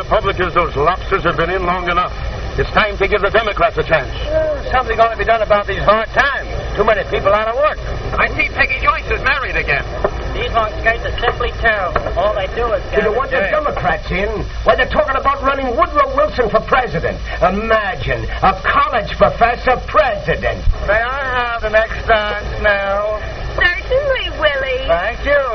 Republicans, those lobsters have been in long enough. It's time to give the Democrats a chance. Something's got to be done about these hard times. Too many people out of work. I see Peggy Joyce is married again. These long skirts are simply terrible. All they do is You want the Democrats in? Why, they're talking about running Woodrow Wilson for president. Imagine, a college professor president. May I have the next dance now? Certainly, Willie. Thank you.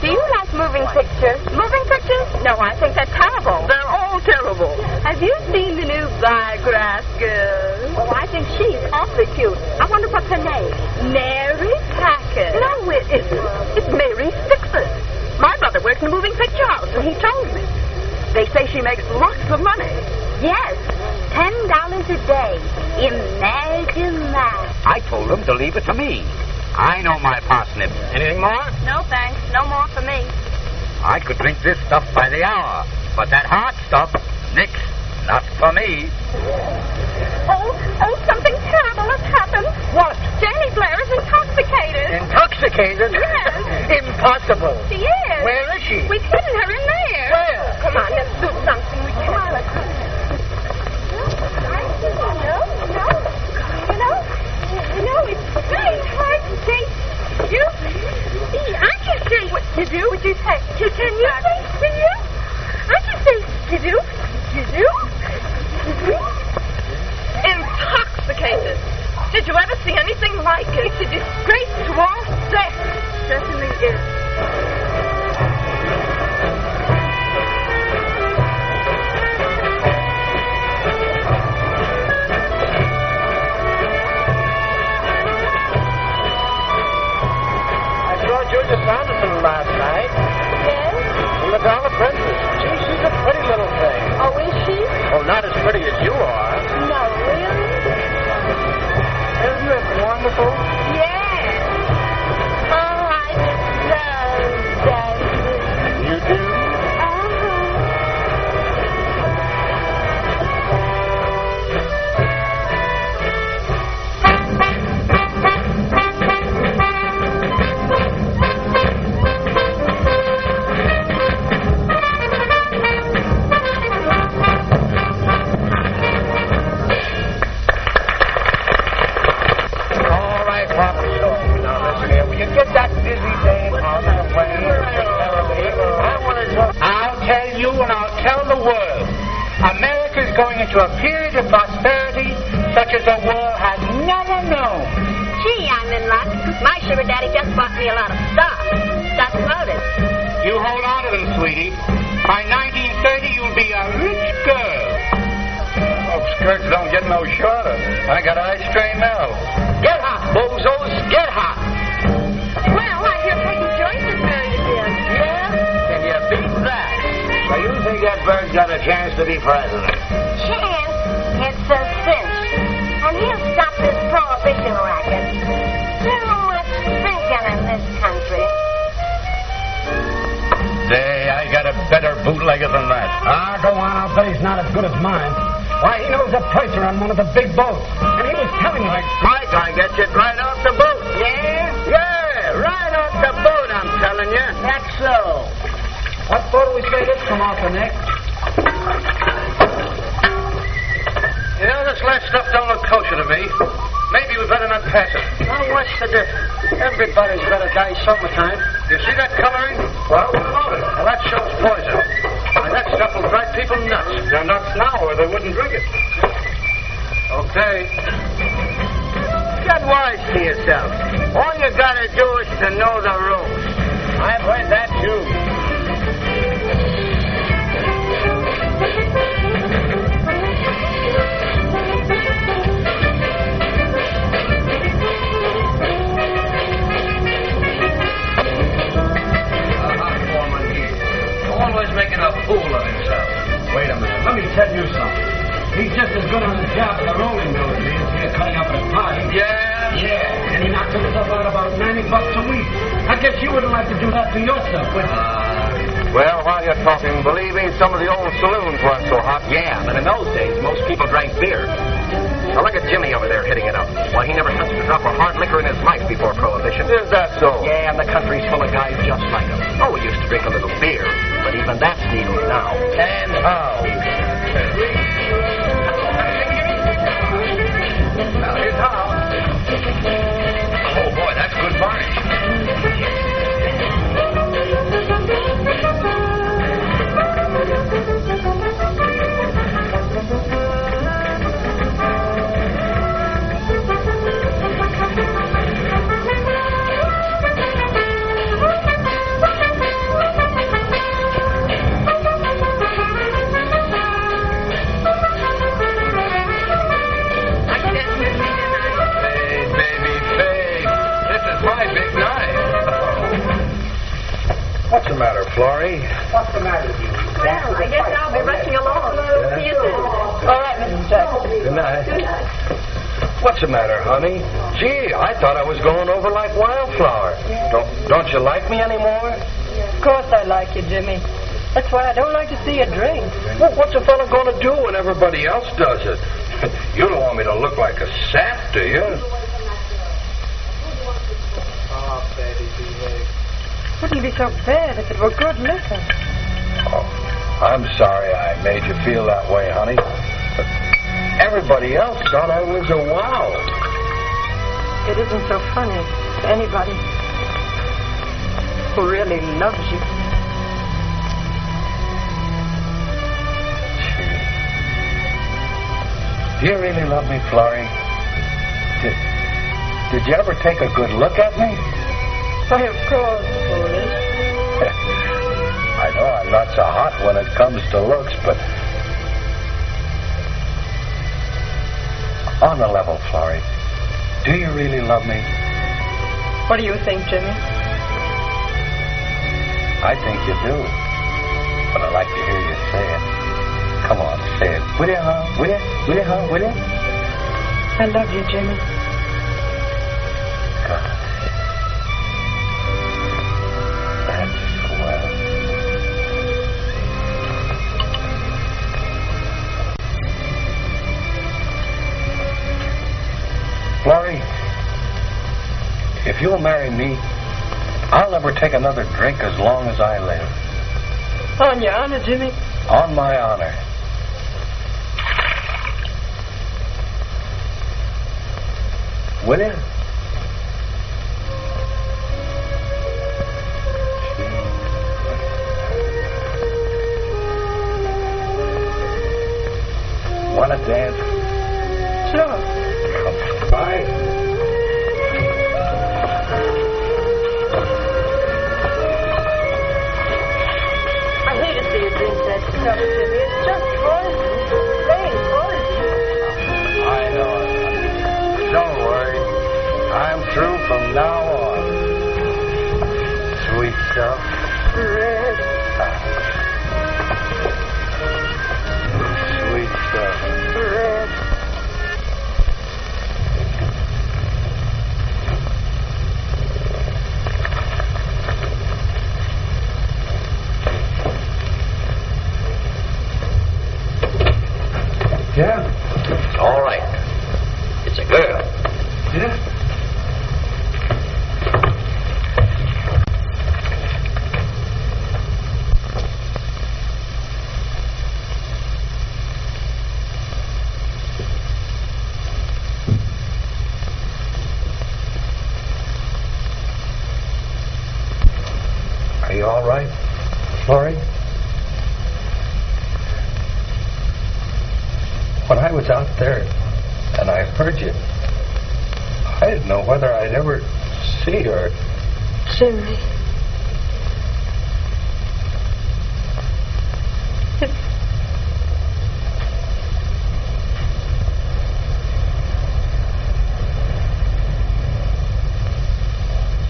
Do you like moving pictures? Moving pictures? No, I think they're terrible. They're all terrible. Have you seen the new Buygrass girl? Oh, I think she's awfully cute. I wonder what's her name. Mary Packard. No, it isn't. It's Mary Stixon. My brother works in a moving picture house, and he told me. They say she makes lots of money. Yes, $10 a day. Imagine that. I told them to leave it to me. I know my parsnip. Anything more? No, thanks. No more for me. I could drink this stuff by the hour, but that hard stuff, nix, not for me. Oh, something terrible has happened. What? Jenny Blair is intoxicated. Intoxicated? Yes. Impossible. She is. Where is she? We've hidden her in there. Where? Come on, let's do something. Come on, let's do You know, it's very hard to say. I can say what to do. Would you say? Can you say to do? I can say to do. To do? To do? Intoxicated. Did you ever see anything like it? It's a disgrace to all sex. Certainly is. Julia Sanderson last night. Yes? In the Dollar Princess. Gee, she's a pretty little thing. Oh, is she? Oh, not as pretty as you are. No, really? Isn't it wonderful? Yes. Oh, I love dancing. You do? Into a period of prosperity such as the world has never known. Gee, I'm in luck. My sugar daddy just bought me a lot of stuff. Stuff loaded. You hold on to them, sweetie. By 1930, you'll be a rich girl. Oh, skirts don't get no shorter. I got eyes straight now. Get hot, bozos, get hot. Well, I hear Peggy Joyce is married again. Yeah? Can you beat that? So you think that bird's got a chance to be president? Chance? It's a cinch. And he'll stop this prohibition racket. Too much drinking in this country. Say, I got a better bootlegger than that. Go on. I'll bet he's not as good as mine. Why, he knows a purser on one of the big boats. And he was telling me... Mike, I get you right off the boat. Yeah? Yeah, right off the boat, I'm telling you. That's so. What boat do we say this come off the neck? You know, this last stuff don't look kosher to me. Maybe we better not pass it. Well, what's the difference? Everybody's got to die sometime. You see that coloring? Well? Well, that shows poison. And that stuff will drive people nuts. They're nuts now, or they wouldn't drink it. Okay. Get wise to yourself. All you got to do is to know the rules. I've heard that, too. Always making a fool of himself. Wait a minute. Let me tell you something. He's just as good on the job at the rolling mill as he is here cutting up at a party. Yeah? Yeah. And he knocks himself out about $90 a week. I guess you wouldn't like to do that to yourself, would you? Well, while you're talking, believe me, some of the old saloons weren't so hot. Yeah, but in those days, most people drank beer. Now look at Jimmy over there hitting it up. Why, he never touched a drop of hard liquor in his life before Prohibition. Is that so? Yeah, and the country's full of guys just like him. Oh, he used to drink a little beer, but he even that's needless now. And how? Now, here's how. Oh, boy, that's good varnish. What's the matter, Florrie? What's the matter with you? Well, I guess I'll be rushing along. See you soon. All right, Mrs. Jackson. Good night. What's the matter, honey? Gee, I thought I was going over like wildflower. Don't you like me anymore? Of course I like you, Jimmy. That's why I don't like to see you drink. Well, what's a fella going to do when everybody else does it? You don't want me to look like a sap, do you? Oh, Betty, behave. Wouldn't be so bad if it were good liquor. Oh, I'm sorry I made you feel that way, honey. But everybody else thought I was a wow. It isn't so funny to anybody who really loves you. Do you really love me, Florrie? Did you ever take a good look at me? Why, of course, foolish. I know I'm not so hot when it comes to looks, but on the level, Florrie, do you really love me? What do you think, Jimmy? I think you do. But I'd like to hear you say it. Come on, say it. Will you, huh? Will you? Will you, huh? Will you? I love you, Jimmy. God. That's swell. Florrie, if you'll marry me, I'll never take another drink as long as I live. On your honor, Jimmy? On my honor. Will you? Want to dance? Sure. Bye. I hate to see you drink that stuff, Jimmy. It's just poison. Plain poison. I know it. Don't worry. I'm through from now on. Sweet stuff. Red. Sweet stuff. Red. Yeah? All right. It's a girl. Yeah? Are you all right, Florrie? When I was out there and I heard you, I didn't know whether I'd ever see her. Jimmy.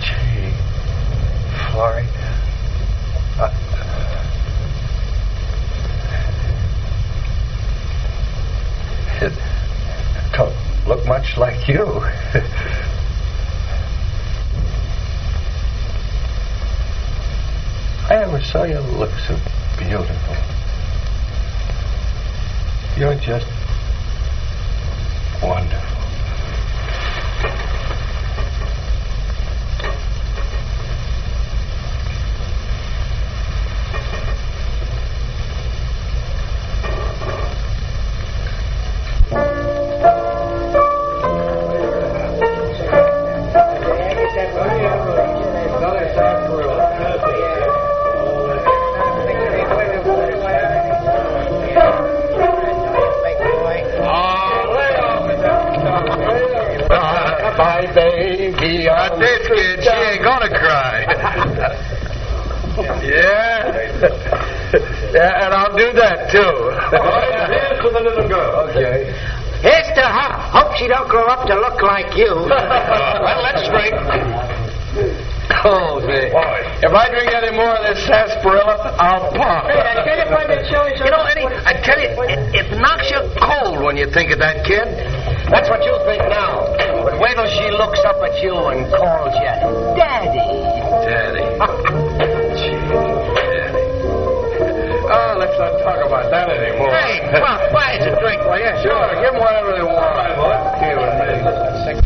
Gee, Florrie, it don't look much like you. I never saw you look so beautiful. You're just wonderful. Yeah. Yeah, and I'll do that, too. Here's to the little girl. Okay. Here's to her. Hope she don't grow up to look like you. Well, that's straight. Oh, see. If I drink any more of this sarsaparilla, I'll pop. Hey, I tell you what, that show is... You know, Eddie, I tell you, it knocks you cold when you think of that kid. That's what you think now. But wait till she looks up at you and calls you Daddy. Daddy. Gee, Daddy. Oh, let's not talk about that anymore. Hey, come on, buy us a drink, will you? Sure, give them whatever they want. Okay with me.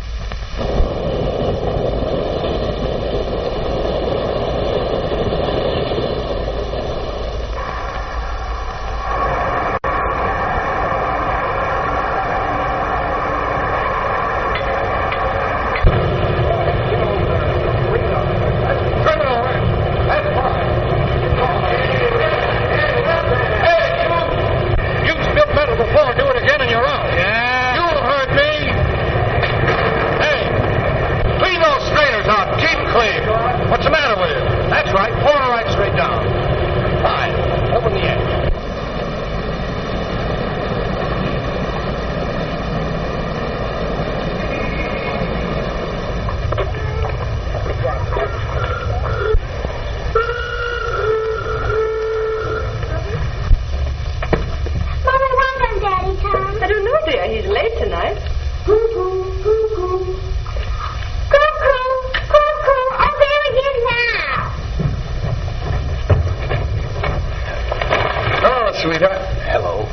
Sweetheart. Hello.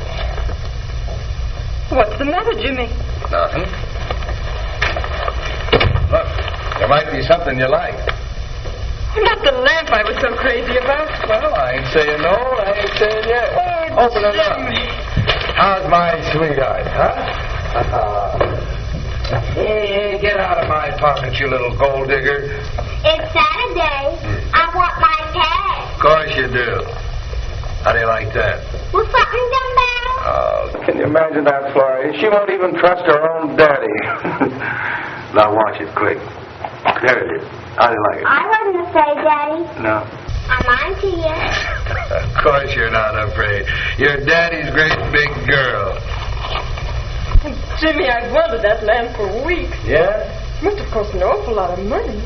What's the matter, Jimmy? Nothing. Look, there might be something you like. Not the lamp I was so crazy about. Well, I ain't saying no, I ain't saying yes. Oh, Open it up. How's my sweetheart, huh? Hey, get out of my pocket, you little gold digger. It's Saturday. I want my pet. Of course you do. How do you like that? Will something come down? Oh, can you imagine that, Florrie? She won't even trust her own daddy. Now watch it quick. There it is. How do you like it? I wasn't afraid, Daddy. No. I'm on to you. Of course you're not afraid. You're Daddy's great big girl. Jimmy, I've wanted that lamp for weeks. Yeah? Must have cost an awful lot of money.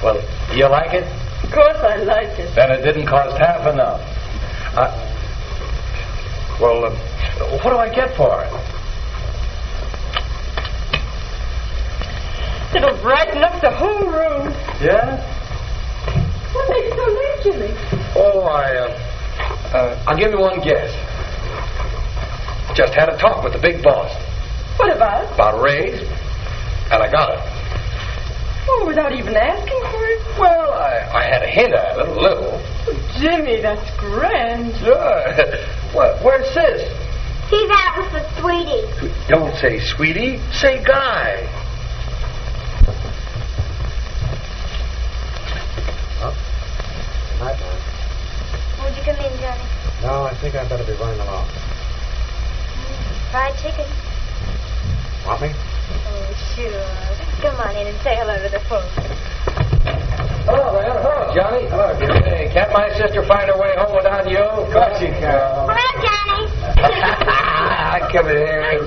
Well, you like it? Of course I like it. Then it didn't cost half enough. What do I get for it? It'll brighten up the whole room. Yeah? What makes you so late, Jimmy? Oh, I'll give you one guess. Just had a talk with the big boss. What about? About a raise, and I got it. Oh, without even asking for it? Well, I had a hint at it, a little. Jimmy, that's grand. Sure. Where's Sis? He's out with the sweetie. Don't say sweetie, say guy. Night, man. Would you come in, Johnny? No, I think I'd better be running along. Fried chicken. Want me? Oh, sure. Come on in and say hello to the folks. Hello, man. Hello, Johnny. Hello, dear. Hey, can't my sister find her way home without you? Of course she can. Hello, Johnny. Come here.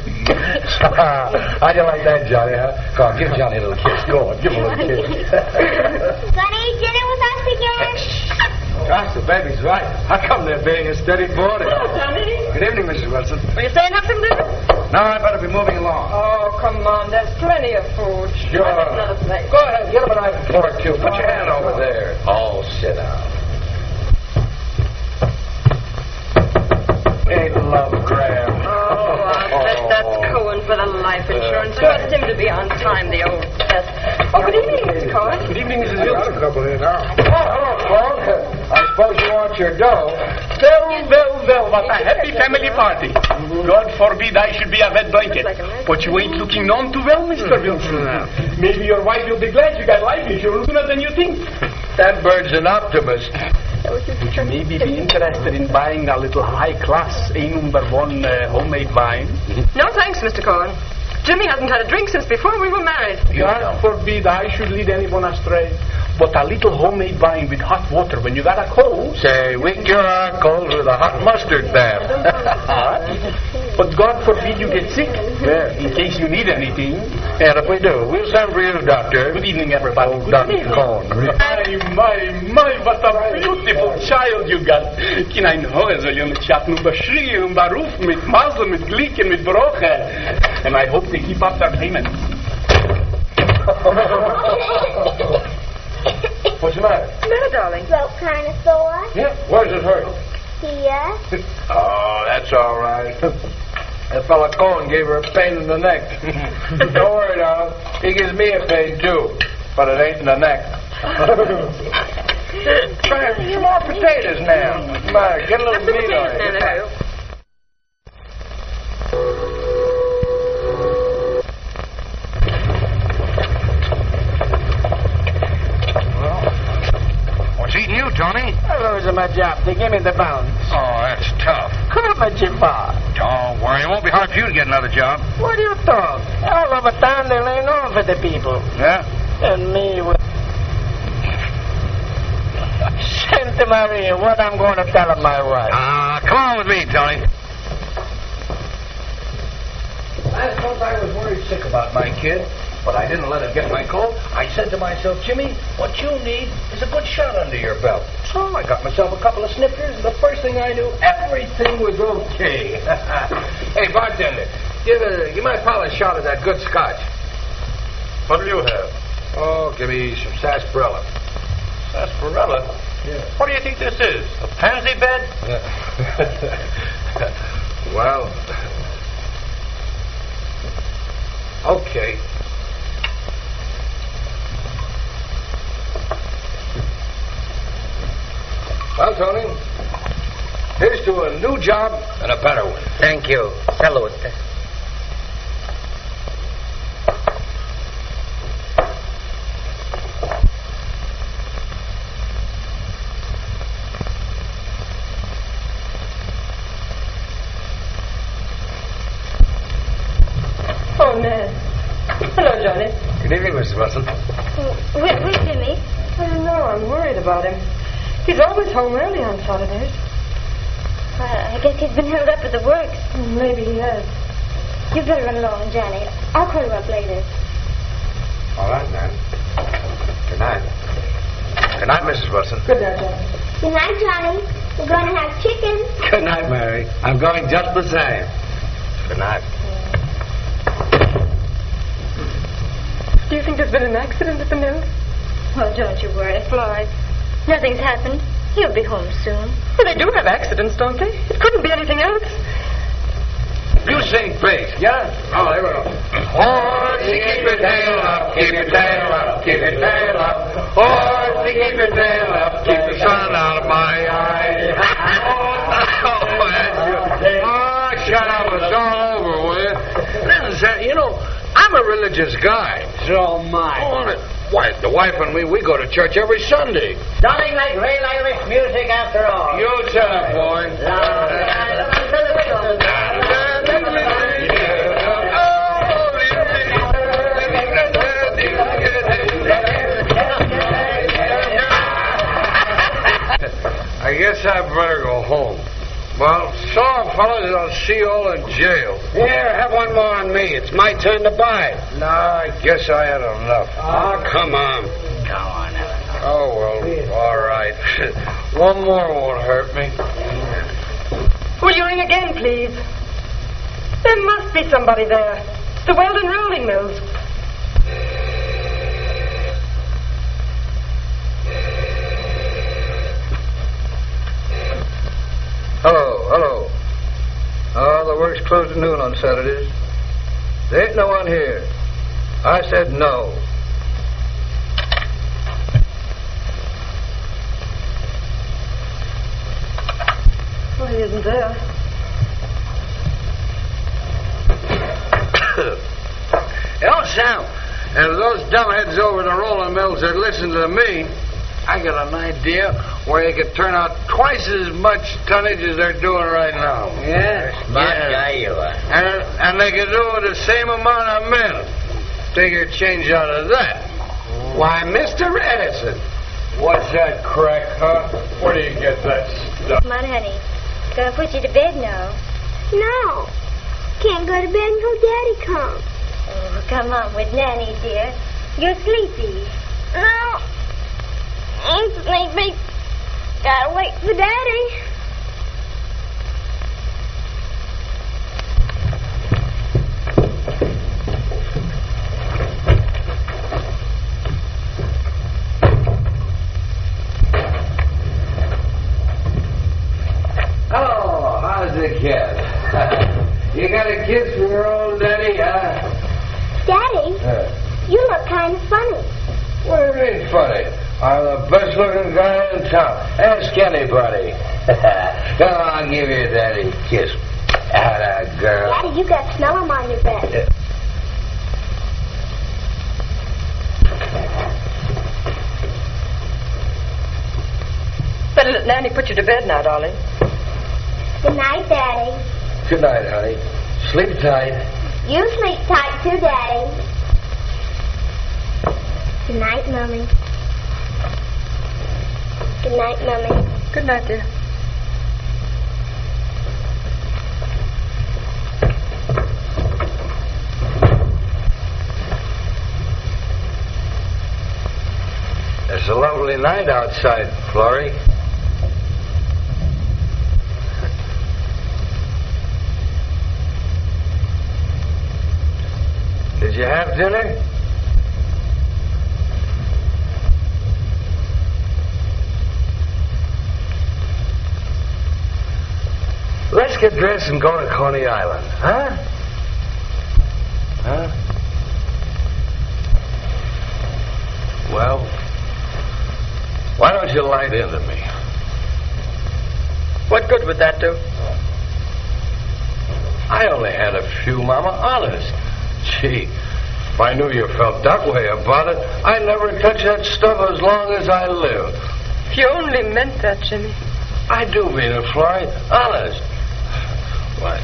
How'd you like that, Johnny, huh? Come on, give Johnny a little kiss. Go on, give him a little kiss. Gonna eat dinner with us again? Gosh, the baby's right. How come they're being a steady boarder? Hello, Johnny. Good evening, Mrs. Wilson. Were you staying up some dinner? No, I better be moving along. Oh, come on. There's plenty of food. Sure. I'll get another plate. Go ahead, get him a knife and fork, too. Put your hand over there. Oh, sit down. Ain't love grand. Oh, I'll bet that's Cohen for the life insurance. I wanted him to be on time, the old pest. Oh, good evening, Mr. Cohen. Good evening, Mrs. Wilson. Oh, hello, Paul. I suppose you want your dough. Well, what a happy family party. God forbid I should be a wet blanket. But you ain't looking none too well, Mr. Wilson. Maybe your wife will be glad you got life insurance sooner than you think. That bird's an optimist. Would you maybe be interested in buying a little high-class A1 homemade wine? No thanks, Mr. Cohen. Jimmy hasn't had a drink since before we were married. God forbid I should lead anyone astray. But a little homemade wine with hot water when you got a cold. Say, we cure our colds with a hot mustard bath. But God forbid you get sick. Yeah. In case you need anything. And if we do, we'll send for you, Doctor. Good evening, everybody. Old Dr. Cohn. My, what a beautiful child you got. Can I know, soll you mit Schatten und beschrien und berufen, mit Maseln, mit Glicken, mit Broche. And I hope they keep up their payments. What's the matter? No, darling. Throat kind of sore. Yeah, where's it hurt? Here. Oh, that's all right. That fella Cohen gave her a pain in the neck. Don't worry, darling. He gives me a pain, too. But it ain't in the neck. Try some more potatoes now. Come on, get a little meat on it. What's eating you, Tony? I'm losing my job. They gave me the bounce. Oh, that's tough. Come on, Jabbar. Don't worry. It won't be hard for you to get another job. What do you talk? All over town, they're laying off for the people. Yeah? And me with... Santa Maria, what I'm going to tell my wife. Come on with me, Tony. Last month I was worried sick about my kid, but I didn't let it get my cold. I said to myself, Jimmy, what you need is a good shot under your belt. So I got myself a couple of snifters, and the first thing I knew, everything was okay. Hey, bartender, give my pal a shot of that good scotch. What'll you have? Oh, give me some sarsaparilla. Sarsaparilla? Yeah. What do you think this is? A pansy bed? Well, okay. Well, Tony, here's to a new job and a better one. Thank you. Salute. Oh, Ned. Hello, Johnny. Good evening, Mrs. Wilson. Where's Jimmy? I don't know. I'm worried about him. He's always home early on Saturdays. I guess he's been held up at the works. Maybe he has. You better run along, Johnny. I'll call you up later. All right, ma'am. Good night. Good night, Mrs. Wilson. Good night, Johnny. Good night, Johnny. We're going to have chicken. Good night, Mary. I'm going just the same. Good night. Do you think there's been an accident at the mill? Oh, don't you worry, Floyd. Nothing's happened. He'll be home soon. Well, they do have accidents, don't they? It couldn't be anything else. You sing, please. Yeah? Oh, there we go. Horsey, keep your tail up, keep your tail up, keep your tail up. Horsey, keep your tail up, keep the sun out of my eyes. Oh, shut up. It's all over with. Listen, sir, you know, I'm a religious guy. So am I. Why, the wife and we go to church every Sunday. Nothing like real Irish music after all. You shut up, boy. I guess I better go home. Well, so long, fellas. I'll see you all in jail. Here, have one more on me. It's my turn to buy. No, I guess I had enough. Oh, come on. Come on, Oh, well, all right. One more won't hurt me. Will you ring again, please? There must be somebody there. It's the Weldon Rolling Mills. Hello. Oh, the work's closed at noon on Saturdays. There ain't no one here. I said no. Well, he isn't there. You know, Sam, if those dumbheads over the rolling mills had listened to me, I got an idea where they could turn out twice as much tonnage as they're doing right now. Yeah? Smart guy you are. And they could do it with the same amount of men. Take your change out of that. Why, Mr. Edison. What's that crack, huh? Where do you get that stuff? Come on, honey. Gonna put you to bed now. No. Can't go to bed until Daddy comes. Oh, come on with Nanny, dear. You're sleepy. No. I'm sleepy. Gotta wait for Daddy. Oh, how's the kid? You got a kiss from your old daddy, huh? Daddy, you look kind of funny. What do you mean funny? I'm the best looking guy in town. Ask anybody. Come on, I'll give you a daddy kiss. Atta girl. Daddy, you got smellum on your breath. Better let Nanny put you to bed now, darling. Good night, Daddy. Good night, honey. Sleep tight. You sleep tight, too, Daddy. Good night, Mommy. Good night, Mommy. Good night, dear. It's a lovely night outside, Florrie. Did you have dinner? Let's get dressed and go to Coney Island, huh? Huh? Well, why don't you light into me? What good would that do? I only had a few, Mama, honest. Gee, if I knew you felt that way about it, I'd never touch that stuff as long as I live. If you only meant that, Jimmy. I do mean it, Florrie. Honest. Why,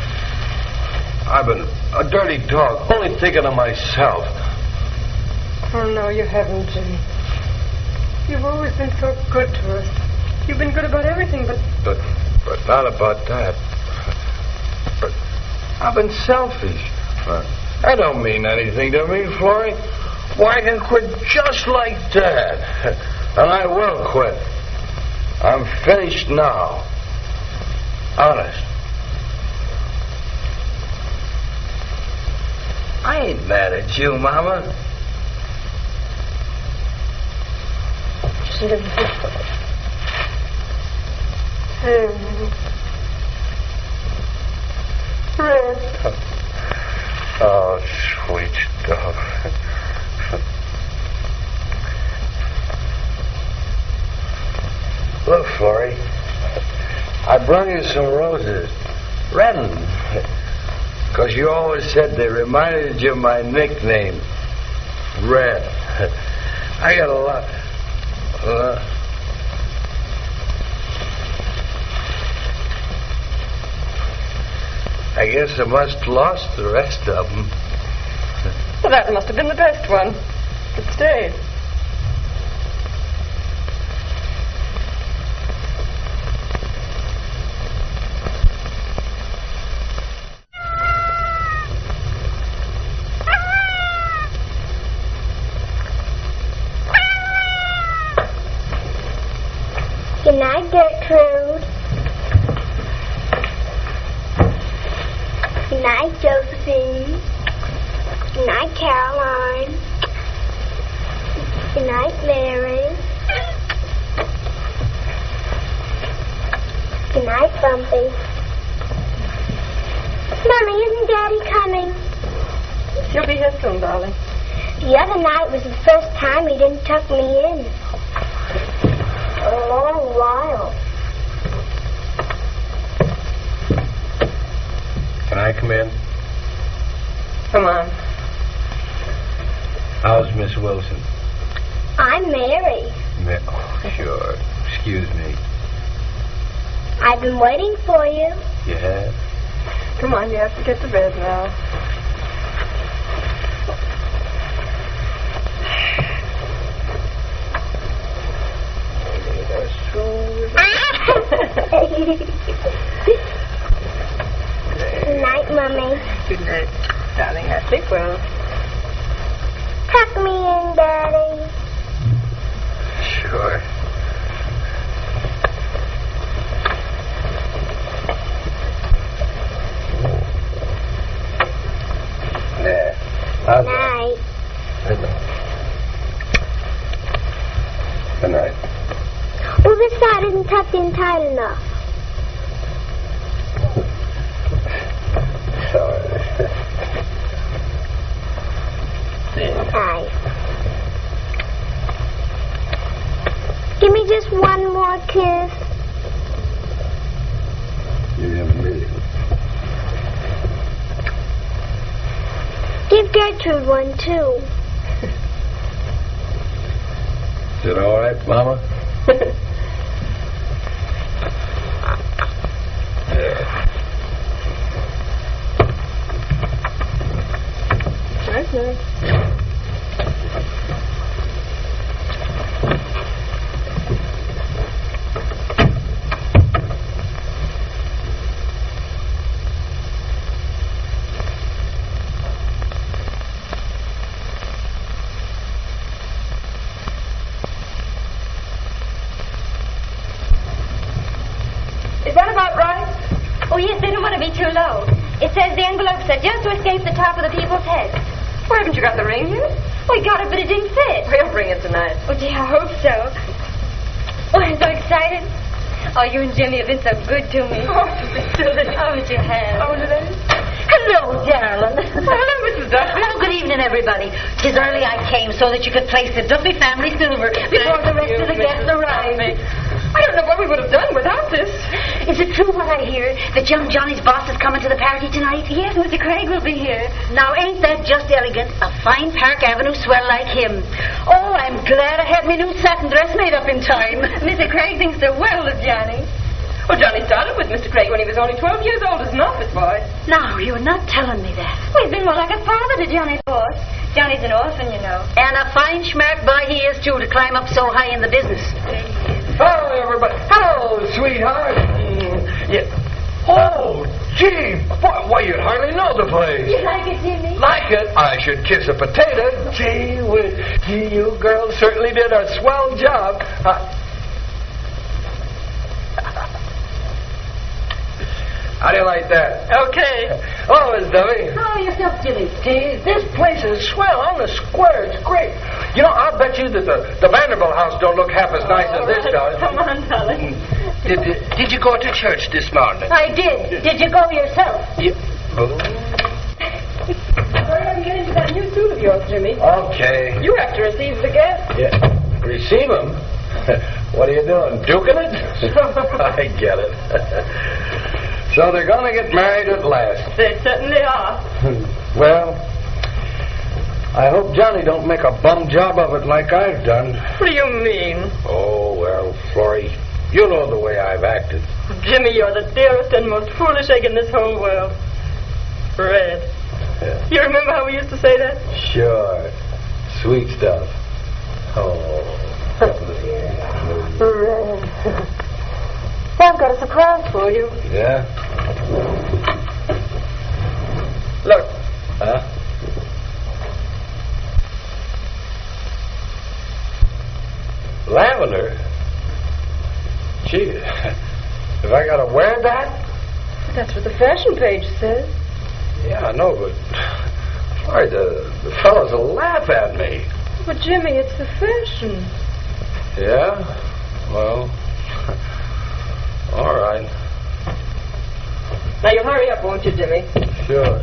I've been a dirty dog, only thinking of myself. Oh, no, you haven't, Jimmy. You've always been so good to us. You've been good about everything, but not about that. But I've been selfish. I don't mean anything to me, Florrie. Why, I can quit just like that. And I will quit. I'm finished now. Honest. I ain't mad at you, Mama. Oh, sweet stuff. Look, Florrie, I brought you some roses. Red ones. Because you always said they reminded you of my nickname, Red. I got a lot. I guess I must have lost the rest of them. well, that must have been the best one. It stayed. Good night, Gertrude. Good night, Josephine. Good night, Caroline. Good night, Mary. Good night, Bumpy. Mommy, isn't Daddy coming? He'll be here soon, darling. The other night was the first time he didn't tuck me in. A long while. Can I come in? Come on. How's Miss Wilson? I'm Mary. Oh, sure. Excuse me. I've been waiting for you. You have? Come on, you have to get to bed now. Good night, Mummy. Good night, darling. I sleep well. Tuck me in, Daddy. Sure. There. Good night. Good night. Good night. Oh, this side isn't tucked in tight enough. Sorry. Night. Give me just one more kiss. You have me. Give Gertrude one, too. Is it all right, Mama? That's nice. Is that about right? Oh, yes, they don't want to be too low. It says the envelopes are just to escape the top of the people's heads. Why haven't you got the ring yet? We got it, but it didn't fit. We'll bring it tonight. Oh, gee, I hope so. Oh, I'm so excited. Oh, you and Jimmy have been so good to me. Oh, silly. Oh, but you have. Oh, did I? Hello, darling. Hello, Mrs. Duffy. Oh, good evening, everybody. 'Tis early I came so that you could place the Duffy family silver before the rest of the guests arrive. I don't know what we would have done without this. Is it true what I hear, that young Johnny's boss is coming to the party tonight? Yes, Mr. Craig will be here. Now, ain't that just elegant? A fine Park Avenue swell like him. Oh, I'm glad I had my new satin dress made up in time. Mr. Craig thinks so well of Johnny. Well, Johnny started with Mr. Craig when he was only 12 years old as an office boy. Now, you're not telling me that. Well, he's been more like a father to Johnny's boss. Johnny's an orphan, you know. And a fine schmack boy he is, too, to climb up so high in the business. Hello, everybody. Hello, sweetheart. Yeah. Oh, gee. Why, you'd hardly know the place. You like it, Jimmy? Like it? I should kiss a potato. Gee, you girls certainly did a swell job. How do you like that? Okay. Oh, Miss Debbie. How are yourself, Jimmy? Gee, this place is swell on the square. It's great. You know, I'll bet you that the Vanderbilt house don't look half as nice as this does. Come on, darling. Did you go to church this morning? I did. Did you go yourself? Hurry up and get into that new suit of yours, Jimmy. Okay. You have to receive the guests. Yeah. Receive them? What are you doing? Duking it? I get it. So they're going to get married at last. They certainly are. Well, I hope Johnny don't make a bum job of it like I've done. What do you mean? Oh, well, Florrie, you know the way I've acted. Jimmy, you're the dearest and most foolish egg in this whole world. Red. Yeah. You remember how we used to say that? Sure. Sweet stuff. Oh. Red. I've got a surprise for you. Yeah? Look. Huh? Lavender? Gee, have I got to wear that? That's what the fashion page says. Yeah, I know, but sorry, the fellas will laugh at me. But, Jimmy, it's the fashion. Yeah? Well, all right. Now, you'll hurry up, won't you, Jimmy? Sure.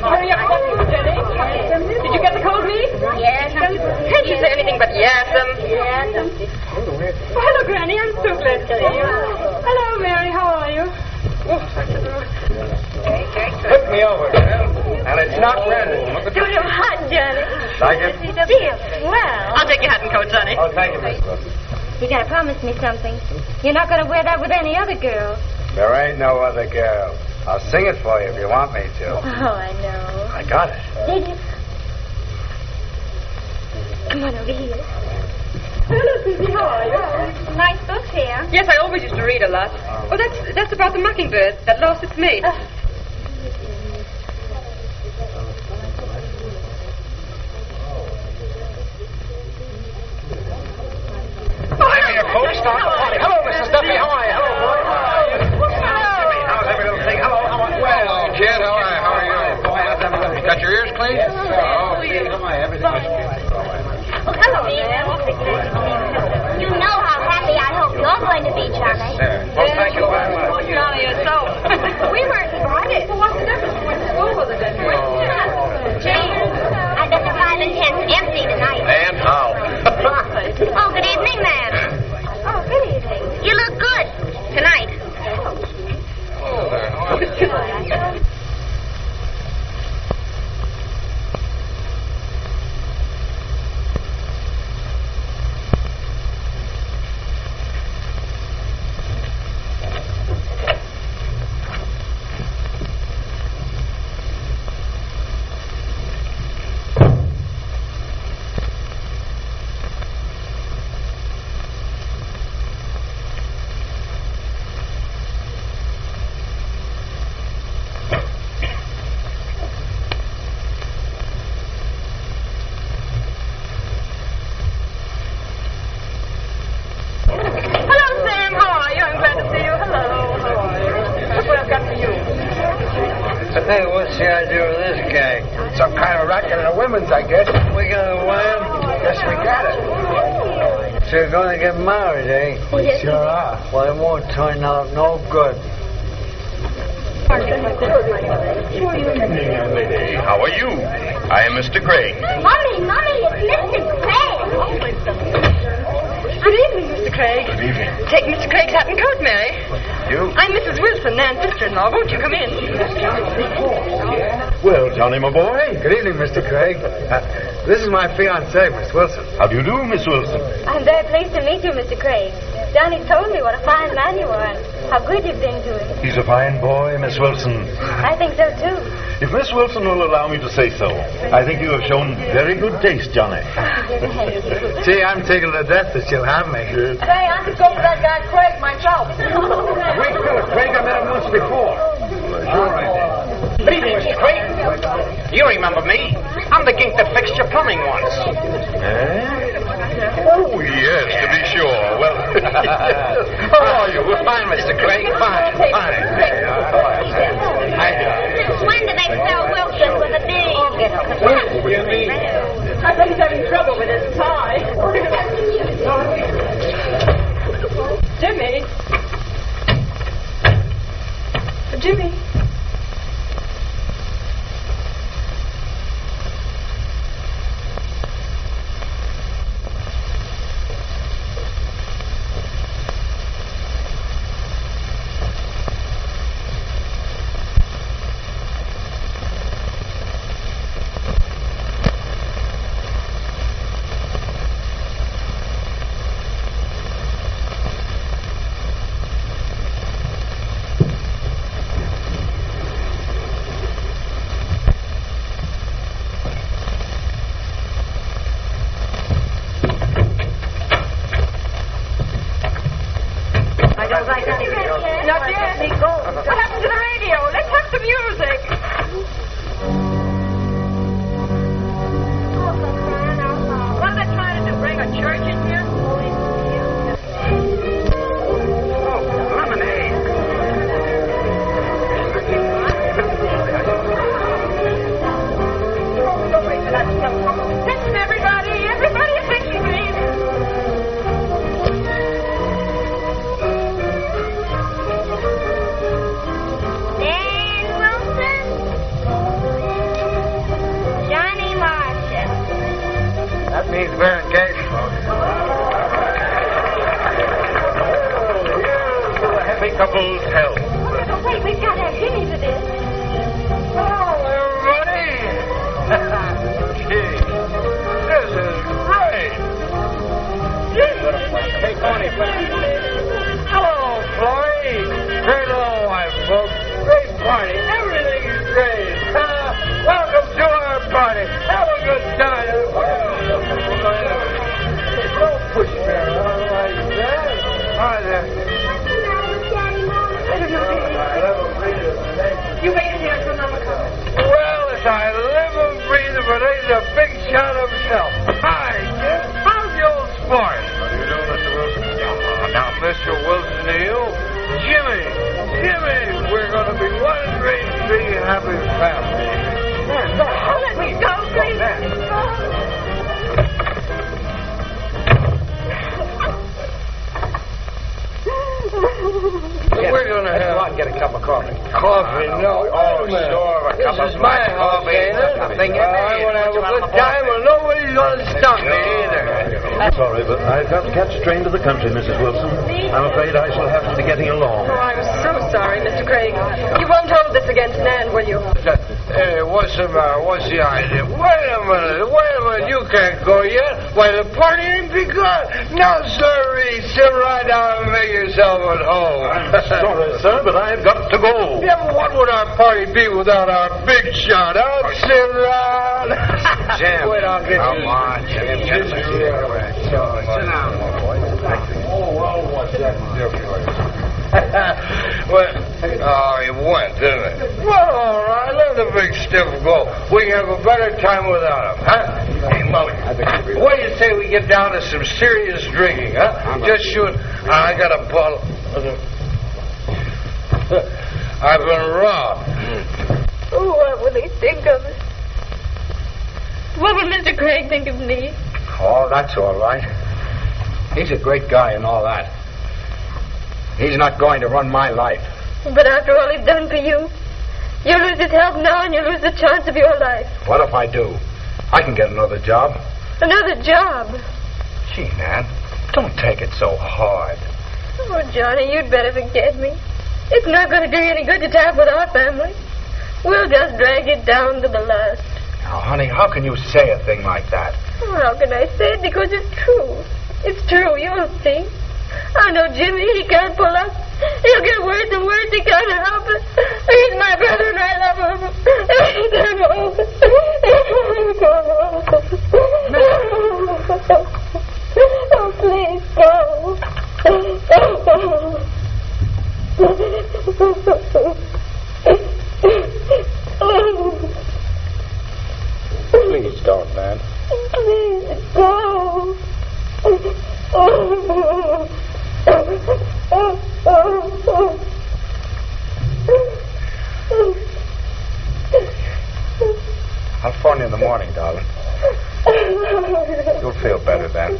Hurry up, Jenny. Did you get the cold meat? Yes. Can't you say anything but yassam? Oh, hello, Granny. I'm so glad to see you. Hello, Mary. How are you? Put me over, man. And it's not rented. Suit him hot, Johnny. Like it? Dear, well. I'll take your hat and coat, Sonny. Oh, thank you, Miss Wilson. You gotta promise me something. You're not gonna wear that with any other girl. There ain't no other girl. I'll sing it for you if you want me to. Oh, I know. I got it. Did you? Come on over here. Hello, Susie. How are you? Nice books here. Yes, I always used to read a lot. Oh, that's about the mockingbird that lost its mate. I'm here, folks. Start the party. Hello, Mrs. Duffy. How are you? Hello, boy. Jimmy, how's every little thing? Hello, how are you? Well, kid, how are you? Got your ears clean? Yes, sir. Oh, okay. Everything is Oh, hello, man. You know how happy I hope you're going to be, Johnny. Well, thank you very much. Johnny, yourself. We weren't invited. Well, what's the difference? We went to school with it, didn't we? Gee, I bet the 5 and 10's empty tonight. And how? Oh, good evening, ma'am. Oh, good evening. You look good tonight. Hey, what's the idea of this gang? Some kind of racket in the women's, I guess. We got a wham? Yes, we got it. So you're going to get married, eh? We sure are. Well, it won't turn out no good. How are you? I am Mr. Craig. Mommy, it's Mr. Craig. Good evening, Mr. Craig. Good evening. Take Mr. Craig's hat and coat, Mary. You? I'm Mrs. Wilson, Nan's sister-in-law. Won't you come in? Well, Johnny, my boy. Good evening, Mr. Craig. This is my fiancée, Miss Wilson. How do you do, Miss Wilson? I'm very pleased to meet you, Mr. Craig. Johnny told me what a fine man you are and how good you've been to him. He's a fine boy, Miss Wilson. I think so, too. If Miss Wilson will allow me to say so, I think you have shown very good taste, Johnny. Gee, I'm tickled to death that you'll have me. Say, I'm just going for that guy Craig myself. Wait, Philip. Craig, I met him once before. Sure I did. Good evening, Mr. Craig. You remember me? I'm the gink that fixed your plumbing once. Oh, yes, to be sure. Well, How are you? We're fine, Mr. Craig. Fine. When do they spell Wilson with a D? I think he's having trouble with his tie. Jimmy. Not yet. What happened to the radio? Let's have some music. What are they trying to do? Bring a church in here? Lemonade. Listen, everybody. Everybody, attention, please. That means we're engaged, folks. here's to the happy couple's health. Wait, we've got to have Jimmy for this. Hello, everybody. yourself. Hi, Jim. How's the old sport? How do you do, Mr. Wilson? Oh, now, Mr. Wilson to you. Jimmy, we're going to be one great, big, happy family. Let me go, please. We're going to have... Go out and get a cup of coffee. Coffee? No. Oh, sure. A cup This is of my black house, coffee. ain't it? Nothing in I want to have a good time, and nobody's going to stop me either. I'm sorry, but I've got to catch a train to the country, Mrs. Wilson. I'm afraid I shall have to be getting along. Oh, I'm so sorry, Mr. Craig. You won't hold this against Nan, will you? Hey, what's the matter? What's the idea? Wait a minute. You can't go yet. Why, the party ain't begun. No, sirree. Sit right down and make yourself at home. Sorry, sir, but I've got to go. Yeah, but what would our party be without our big shot, huh? Sit around. Jim. Wait, I'll get Come you. on, Jim. Get my cigarette. Sit down, boy. Oh, well, what's that difference? Well, it went, didn't it? Well, all right, let the big stiff go. We can have a better time without him, huh? Hey, Mully, what do you say we get down to some serious drinking, huh? Just shoot. I got a bottle. I've been robbed. Oh, what will he think of us? What will Mr. Craig think of me? Oh, that's all right. He's a great guy and all that. He's not going to run my life. But after all he's done for you, you lose his help now and you lose the chance of your life. What if I do? I can get another job. Another job. Gee, Nan, don't take it so hard. Oh, Johnny, you'd better forget me. It's not going to do you any good to talk with our family. We'll just drag it down to the last. Now, honey, how can you say a thing like that? Oh, how can I say it? Because it's true. It's true, you'll see. I know Jimmy, he can't pull up. He'll get worse and worse, he can't help it. He's my brother and I love him. He can't help it. Oh, please go. Please don't, Nan. Please go. I'll phone you in the morning, darling. You'll feel better then.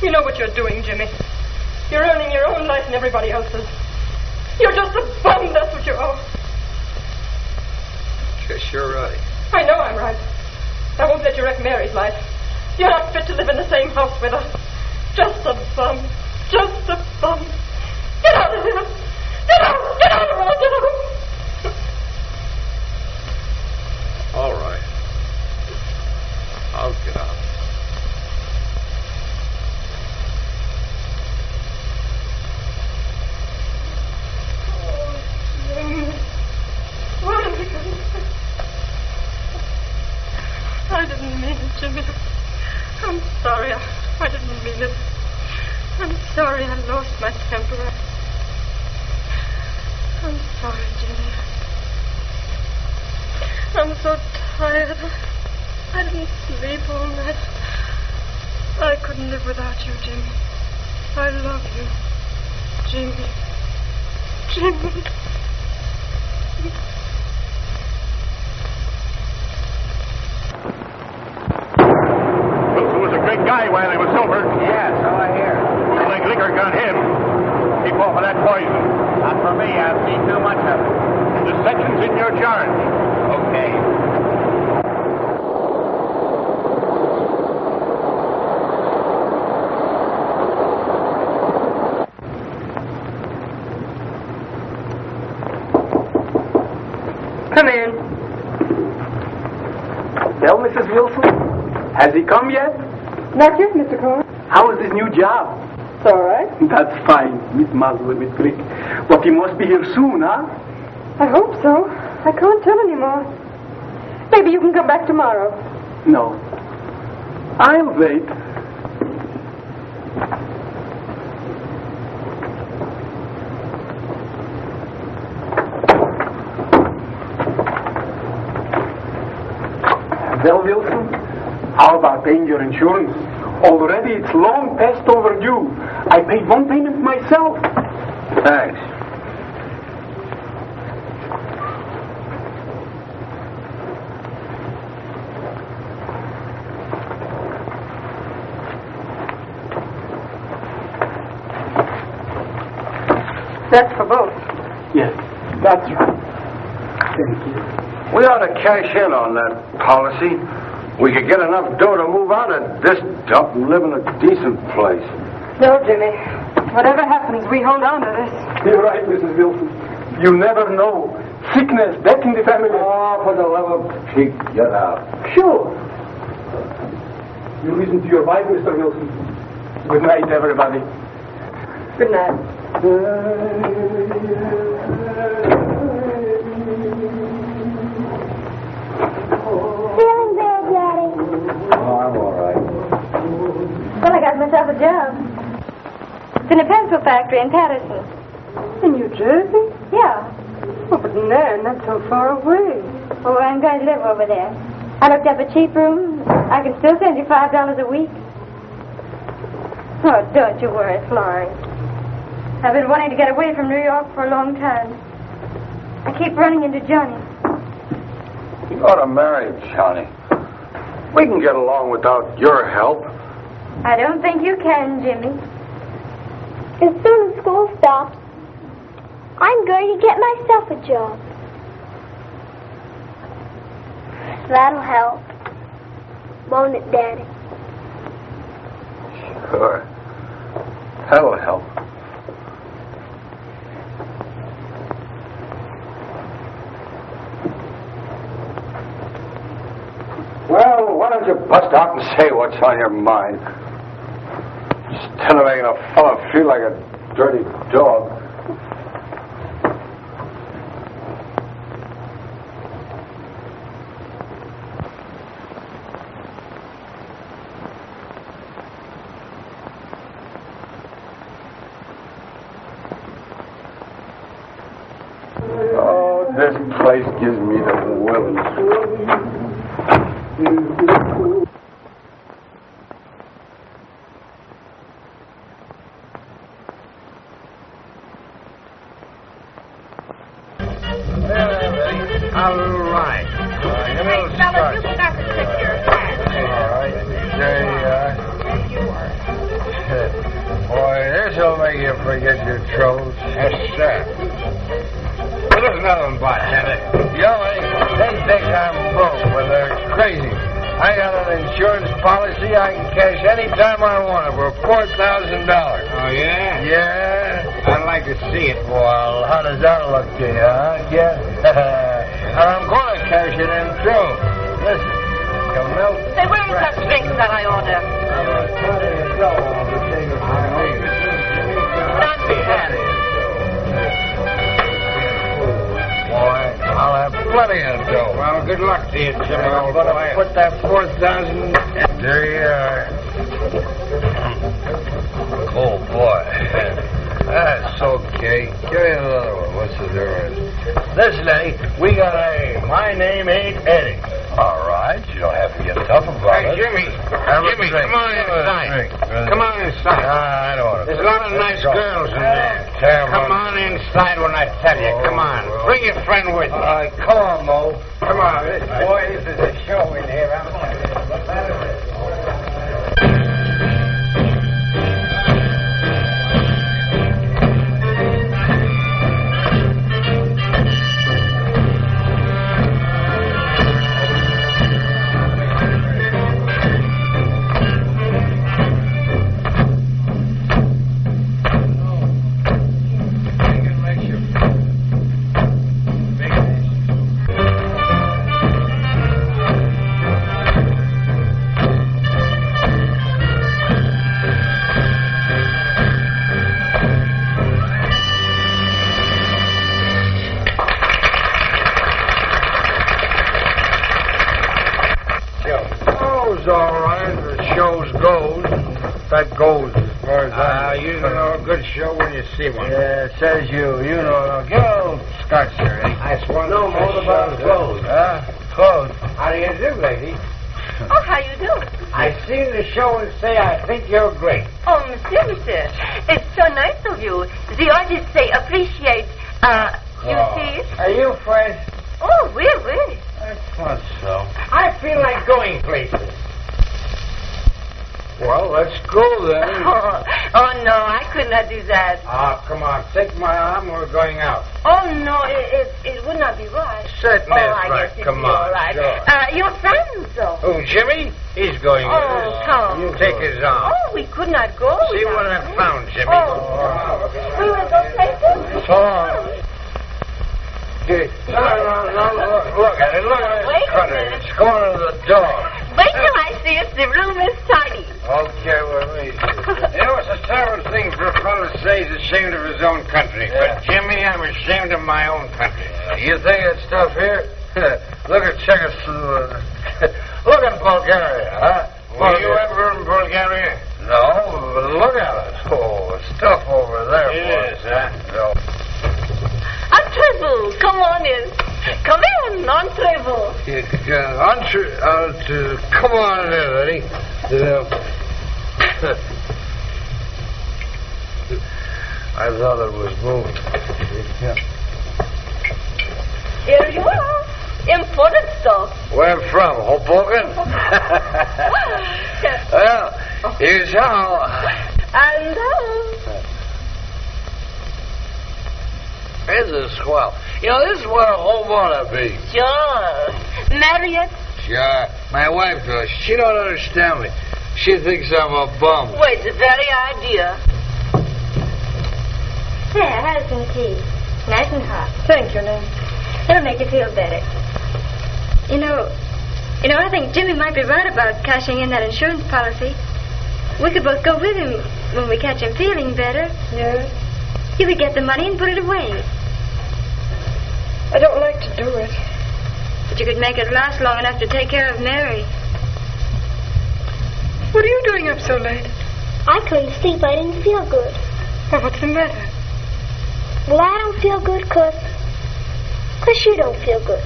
You know what you're doing, Jimmy. You're earning your own life and everybody else's. You're just a bum, that's what you are. Guess you're right. I know I'm right. I won't let you wreck Mary's life. You're not fit to live in the same house with her. Just a bum. Just a bum. Get out of here. Get out. Get out of here. Get out. All right. I'll get out. What am I going to do? I didn't mean it, Jimmy. I'm sorry. I didn't mean it. I'm sorry I lost my temper. I'm sorry, Jimmy. I'm so tired. I didn't sleep all night. I couldn't live without you, Jimmy. I love you. Jimmy. Jimmy. Wilson was a great guy while he was sober. Yeah, so I hear. The big liquor got him. Keep off of that poison. Not for me. I've seen too much of it. The section's in your charge. Okay. Come in. Well, Mrs. Wilson, has he come yet? Not yet, Mr. Cohen. How is his new job? It's all right. That's fine, Miss Muzzle with Brick. But he must be here soon, huh? I hope so. I can't tell anymore. Maybe you can come back tomorrow. No. I'll wait. Well, Wilson, how about paying your insurance? Already it's long past overdue. I paid one payment myself. Thanks. That's for both. Yes, that's right. Thank you. We ought to cash in on that policy. We could get enough dough to move out of this dump and live in a decent place. No, Jimmy. Whatever happens, we hold on to this. You're right, Mrs. Wilson. You never know. Sickness, death in the family. Oh, for the love of Pete, get out. Sure. You listen to your wife, Mr. Wilson. Good night, everybody. Good night. Feeling bad, Daddy? Oh, I'm all right. Well, I got myself a job. It's in a pencil factory in Patterson. In New Jersey? Yeah. Oh, but Nan, that's so far away. Oh, I'm going to live over there. I looked up a cheap room. I can still send you $5 a week. Oh, don't you worry, Florence. I've been wanting to get away from New York for a long time. I keep running into Johnny. You ought to marry Johnny. We can get along without your help. I don't think you can, Jimmy. As soon as school stops, I'm going to get myself a job. That'll help. Won't it, Daddy? Sure. That'll help. Well, why don't you bust out and say what's on your mind? Instead of making a fella feel like a dirty dog. Oh, this place gives me the willies. All right. Hey, fellas, you got to take your hat. All right. There you are. There you are. Boy, this'll make you forget your troubles. Yes, sir. Well, there's another one, bartender. Joey, they think I'm broke, but they're crazy. I got an insurance policy I can cash any time I want it for $4,000. Oh, yeah? Yeah? I'd like to see it. Well, how does that look to you, huh, kid? And I'm going to cash it in, too. Listen, you milk... Say, where is that drink that I ordered? Not bad. Boy, I'll have plenty of dough. Well, good luck to you, Jimmy. I'm going to put that 4,000... There you are. Oh, boy. That's okay. Give me another one. What's the difference? Listen, Eddie, we got a... My name ain't Eddie. All right, you don't have to get tough about it. Hey, Jimmy, come on inside. Come on inside. I don't want to. There's a lot of nice girls in there. Come on inside when I tell you. Come on. Bring your friend with you. All right, come on, Mo. Come on. Boy, this is a show in here. That goes as far as I know. You know a good show when you see one. Yeah, it says you. You know. Give a little scotch there, Eddie. I swan no more about clothes. Clothes. How do you do, lady? Oh, how you do? I seen the show and say I think you're great. Oh, monsieur. It's so nice of you. The artist say appreciate, you see? Are you French? Oh, oui. I thought so. I feel like going places. Well, let's go then. Oh, no, I could not do that. Come on. Take my arm. We're going out. Oh, no, it would not be right. Certainly it's right. Guess Come on. All right. Sure. Your friends, though. Who, Jimmy? He's going with us. Oh, come. You take his arm. Oh, we could not go. See what I found, Jimmy. We will go places. So long. No, look at it. Look at it. Cutter. It's going to the door. Wait till I see if the room is tidy. Okay, with me. You know, it's a terrible thing for a fellow to say he's ashamed of his own country. Yeah. But, Jimmy, I'm ashamed of my own country. You think it's tough here? Look at Czechoslovakia. Look at Bulgaria, huh? Were you ever in Bulgaria? No, but look at it. Oh, it's tough over there. It is, huh? No. Entrez-vous. Come on in. Come in, entrez-vous. Come on in, Eddie. I thought it was moving. Here you are. Imported stuff. Where from? Hoboken? Well, here's how. And This is swell. You know, this is what a home ought to be. Sure. Marriott? Sure. My wife does. She don't understand me. She thinks I'm a bum. Well, it's the very idea. There, have some tea. Nice and hot. Thank you, Nan. It'll make you feel better. You know, I think Jimmy might be right about cashing in that insurance policy. We could both go with him when we catch him feeling better. Yeah. You could get the money and put it away. I don't like to do it. But you could make it last long enough to take care of Mary. What are you doing up so late? I couldn't sleep. I didn't feel good. Well, what's the matter? Well, I don't feel good because you don't feel good.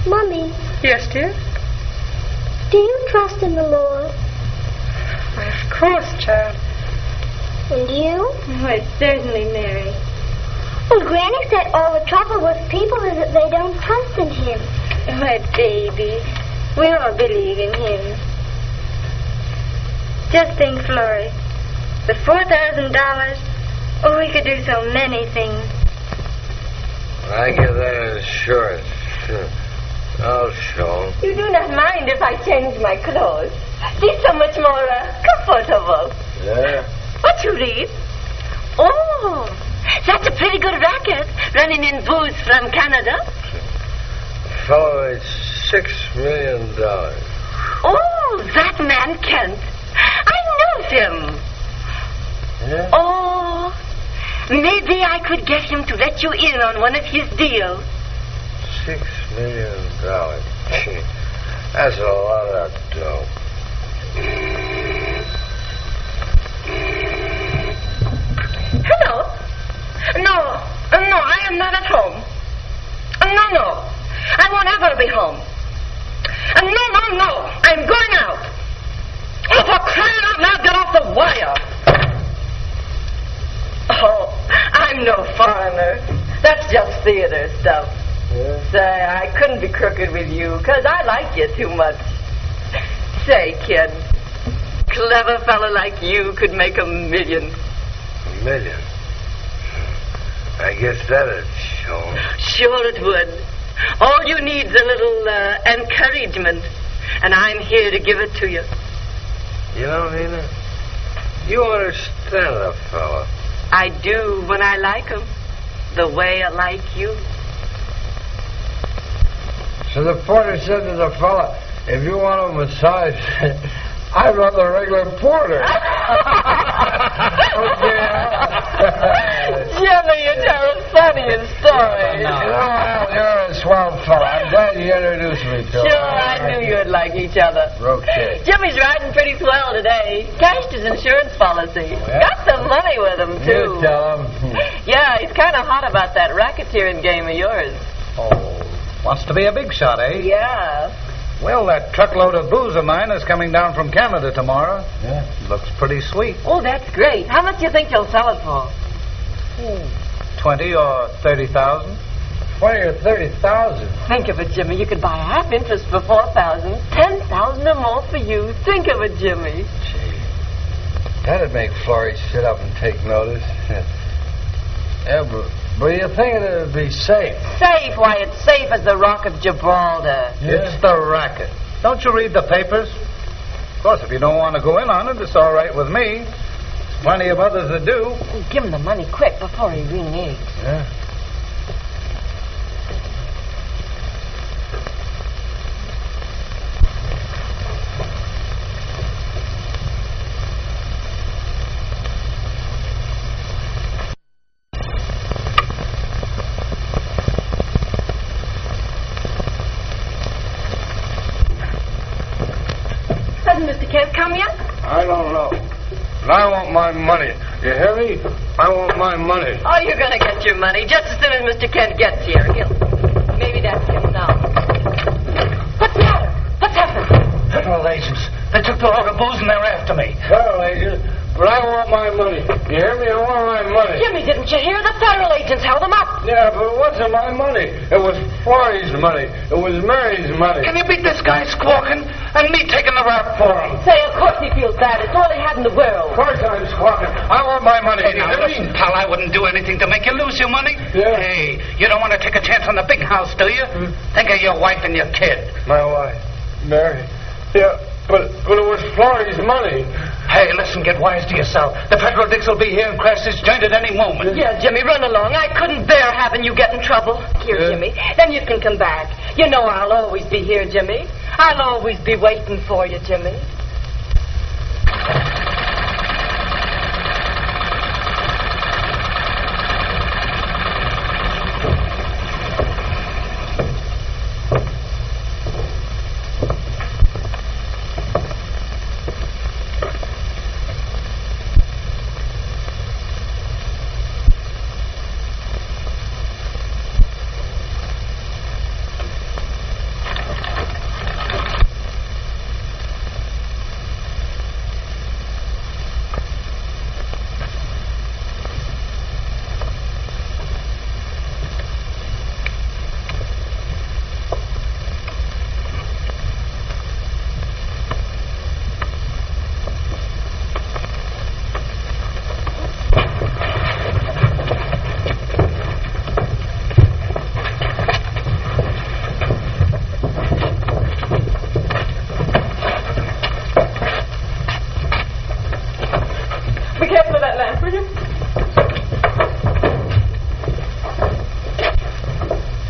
Mommy. Yes, dear? Do you trust in the Lord? Why, of course, child. And you? Why, certainly, Mary. Well, Granny said all the trouble with people is that they don't trust in Him. Why, baby, we all believe in Him. Just think, Florrie, With $4,000, oh, we could do so many things. I get that insurance. Sure. I'll show him. You do not mind if I change my clothes. She's so much more comfortable. Yeah? What you read? Oh, that's a pretty good racket, running in booze from Canada. Fellow made $6 million. Oh, that man Kent. I know him. Yeah? Oh, maybe I could get him to let you in on one of his deals. $6 million. That's a lot of dough. Hello? No, I am not at home. No. I won't ever be home. No. I'm going out. Oh, for crying out loud, get off the wire. Oh, I'm no foreigner. That's just theater stuff. Yeah? Say, I couldn't be crooked with you, 'cause I like you too much. Say, kid, clever fella like you could make $1 million. $1 million? I guess that'd show him. Sure it would. All you need's a little encouragement, and I'm here to give it to you. You know, Nina, you understand a fella. I do when I like him, the way I like you. So the porter said to the fella, if you want a massage, I'd run the regular porter. Jimmy, you tell a funny story. You're a swell fella. I'm glad you introduced me to him. Sure, I knew you'd like each other. Okay. Jimmy's riding pretty swell today. Cashed his insurance policy. Yeah? Got some money with him, too. You tell him. Yeah, he's kind of hot about that racketeering game of yours. Oh, wants to be a big shot, eh? Yeah. Well, that truckload of booze of mine is coming down from Canada tomorrow. Yeah. Looks pretty sweet. Oh, that's great. How much do you think you'll sell it for? 20 or 30,000. 20 or 30,000. Think of it, Jimmy. You could buy half interest for 4,000, 10,000 or more for you. Think of it, Jimmy. Gee, that'd make Florrie sit up and take notice. Yeah, but you think it'd be safe? Safe? Why, it's safe as the Rock of Gibraltar. Yeah. It's the racket. Don't you read the papers? Of course, if you don't want to go in on it, it's all right with me. There's plenty of others that do. Give him the money quick before he reneges. Yeah. Hasn't Mr. Kent come yet? I don't know. But I want my money. You hear me? I want my money. Oh, you're going to get your money just as soon as Mr. Kent gets here. Maybe that's him now. What's the matter? What's happened? Federal agents. They took the load of booze and they're after me. Federal agent, but I want my money. You hear me? I want my money. Jimmy, didn't you hear? The federal agents held him up. Yeah, but what's in my money? It was Florrie's money. It was Mary's money. Can you beat this guy squawking and me taking the rap for him? Say, of course he feels bad. It's all he had in the world. Of course I'm squawking. I want my money. Hey, now listen, pal, I wouldn't do anything to make you lose your money. Yeah. Hey, you don't want to take a chance on the big house, do you? Think of your wife and your kid. My wife, Mary. Yeah, but it was Florrie's money. Hey, listen, get wise to yourself. The federal dicks will be here and crash this joint at any moment. Yeah, Jimmy, run along. I couldn't bear having you get in trouble. Here, Jimmy. Then you can come back. You know I'll always be here, Jimmy. I'll always be waiting for you, Jimmy.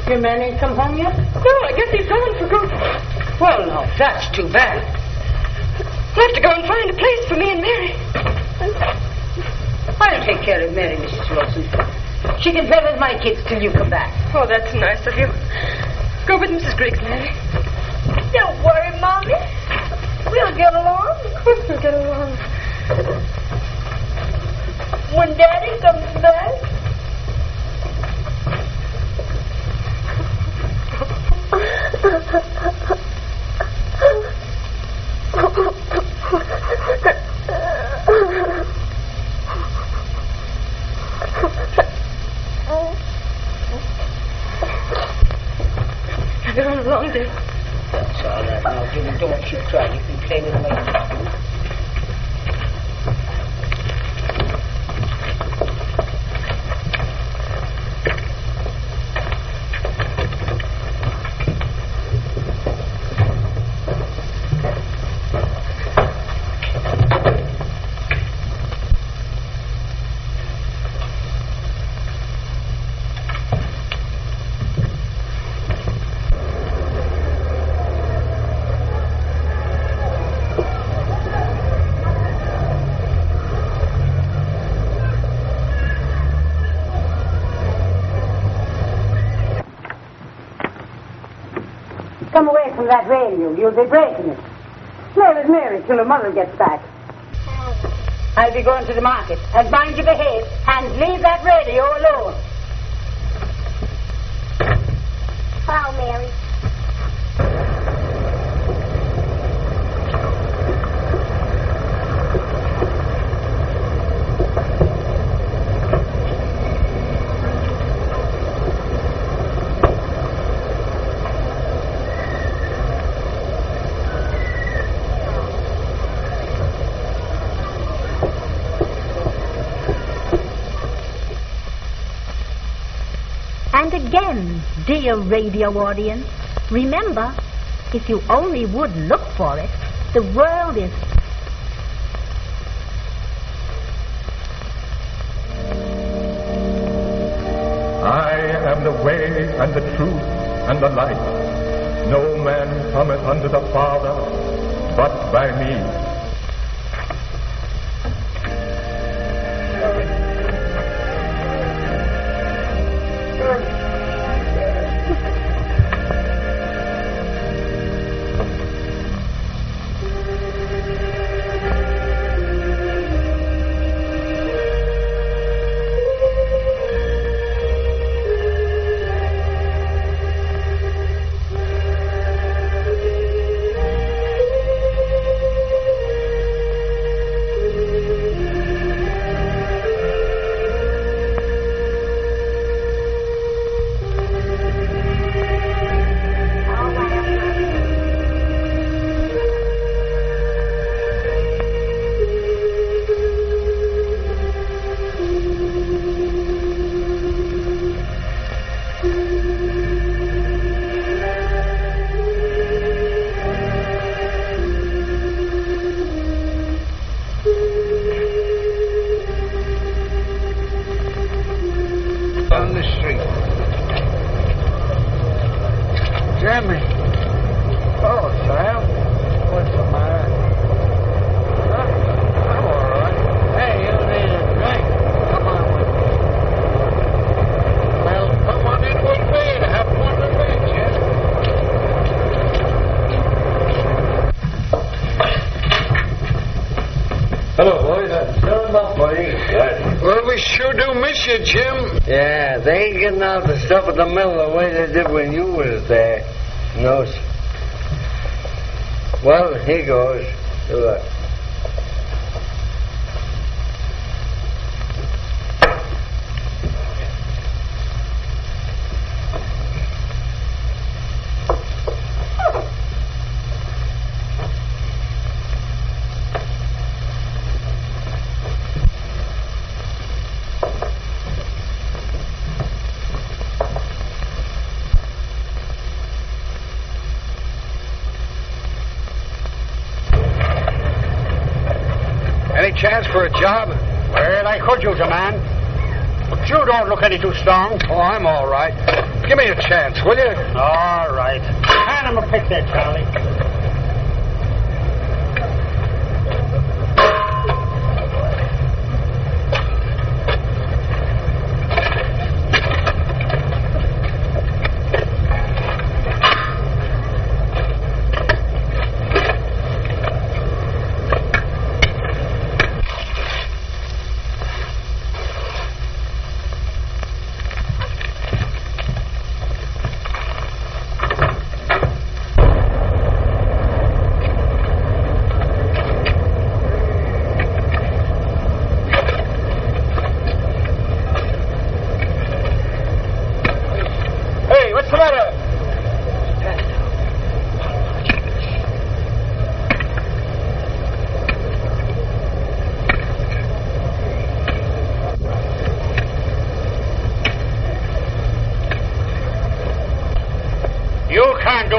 Your man ain't come home yet? No, I guess he's gone for good. Well, no, that's too bad. I'll have to go and find a place for me and Mary. I'll take care of Mary, Mrs. Wilson. She can play with my kids till you come back. Oh, that's nice of you. Go with Mrs. Griggs, Mary. Don't worry, Mommy. We'll get along. Of course we'll get along. When Daddy comes back. I've been on a long day. That's all right. Now, Jimmy, don't you cry. You can play with me. Come away from that radio. You'll be breaking it. Play with Mary till her mother gets back. I'll be going to the market. And mind you behave. And leave that radio alone. Hello, Mary. And again, dear radio audience, remember, if you only would look for it, the world is... I am the way and the truth and the life. No man cometh unto the Father but by me. Down the street. Jimmy. Oh, Sam. What's the matter? Huh? I'm all right. Hey, you need a drink. Come on with me. Well, come on in with me and have fun with me, Jim. Hello, boys. Stir 'em up, buddy. Good. Well, we sure do miss you, Jim. Yeah, they ain't getting out the stuff at the mill the way they did when you was there. No. Well, here goes. Good luck. Any chance for a job? Well, I could use a man. But you don't look any too strong. Oh, I'm all right. Give me a chance, will you? All right. Hand him a pick there, Charlie.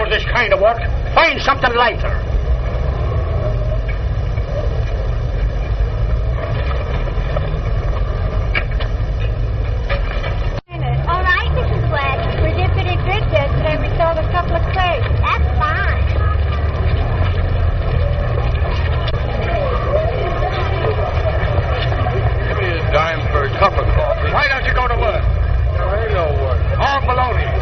This kind of work. Find something lighter. All right, Mrs. West. We did pretty good yesterday. We sold a couple of crates. That's fine. Give me a dime for a cup of coffee. Why don't you go to work? There ain't no work. All baloney.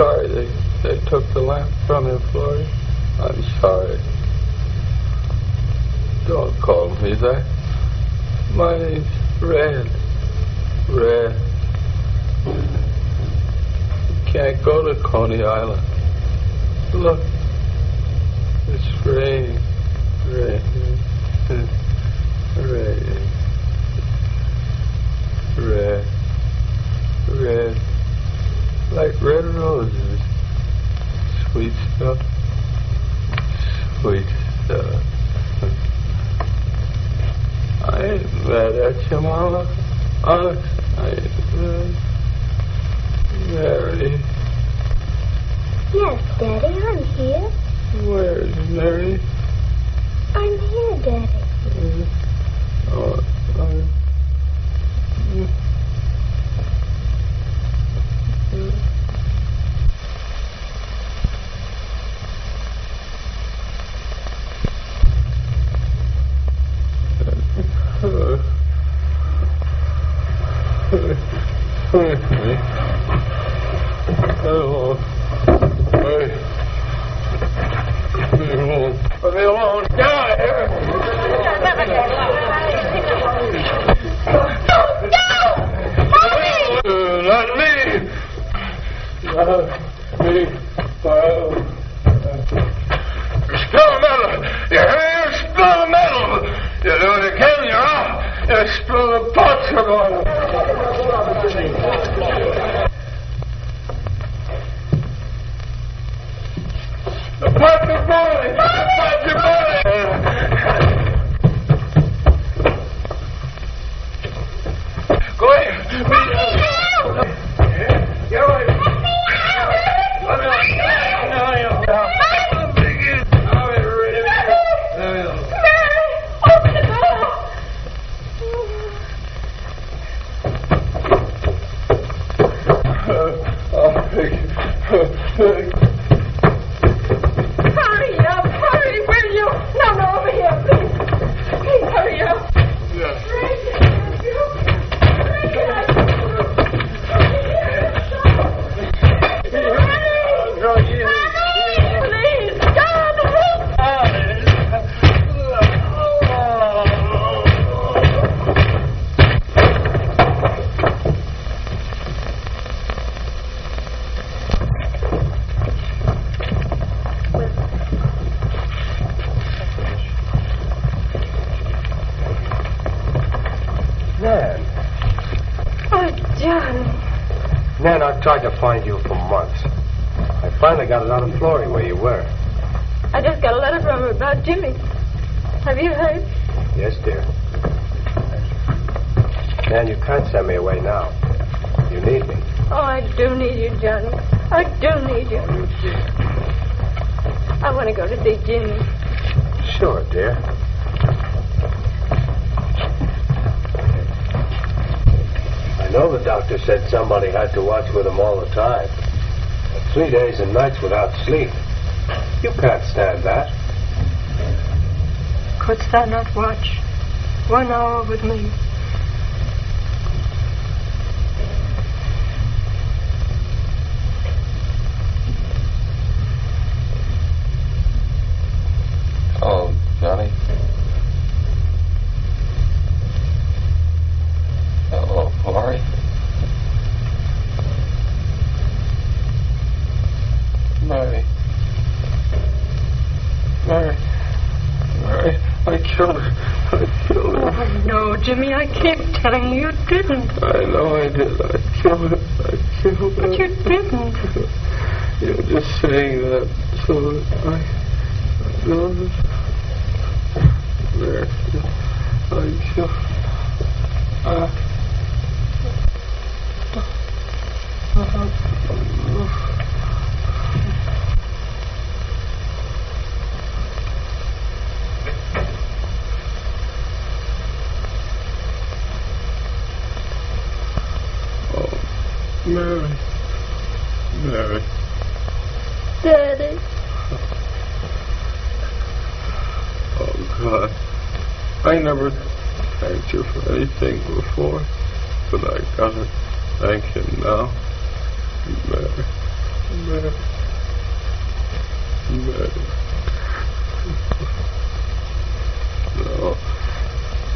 sorry they took the lamp from him, Florrie. I'm sorry. Don't call me that. My name's Red. Red. You can't go to Coney Island. Look. It's raining. Raining. Raining. Red. Red. Like red roses. Sweet stuff. Sweet stuff. I ain't mad at you, Mama. Honest, I ain't mad. Mary. Yes, Daddy, I'm here. Where's Mary? I'm here, Daddy. They won't die. Not me. Not me. Spill metal. You hear me? Spill metal. You do it again, you're out. You spill the pots of oil. The pots are boiling. The pots are boiling. Go ahead. Get away. Hurry up, hurry, will you? No, over here, please. Please hurry up. Nan, I've tried to find you for months. I finally got it out of Florrie where you were. I just got a letter from her about Jimmy. Have you heard? Yes, dear. Nan, you can't send me away now. You need me. Oh, I do need you, Johnny. I do need you. I want to go to see Jimmy. Sure, dear. I know the doctor said somebody had to watch with him all the time. 3 days and nights without sleep. You can't stand that. Couldst thou not watch 1 hour with me? Oh, Johnny. Oh, Florrie. Mary. Mary. Mary. I killed her. I killed her. Oh, no, Jimmy, I keep telling you didn't. I know I did. I killed her. I killed her. But you didn't. You're just saying that so that I know this. Mary. I killed her. Mary. Mary. Daddy. Oh, God. I never thanked you for anything before, but I gotta thank him now. Mary.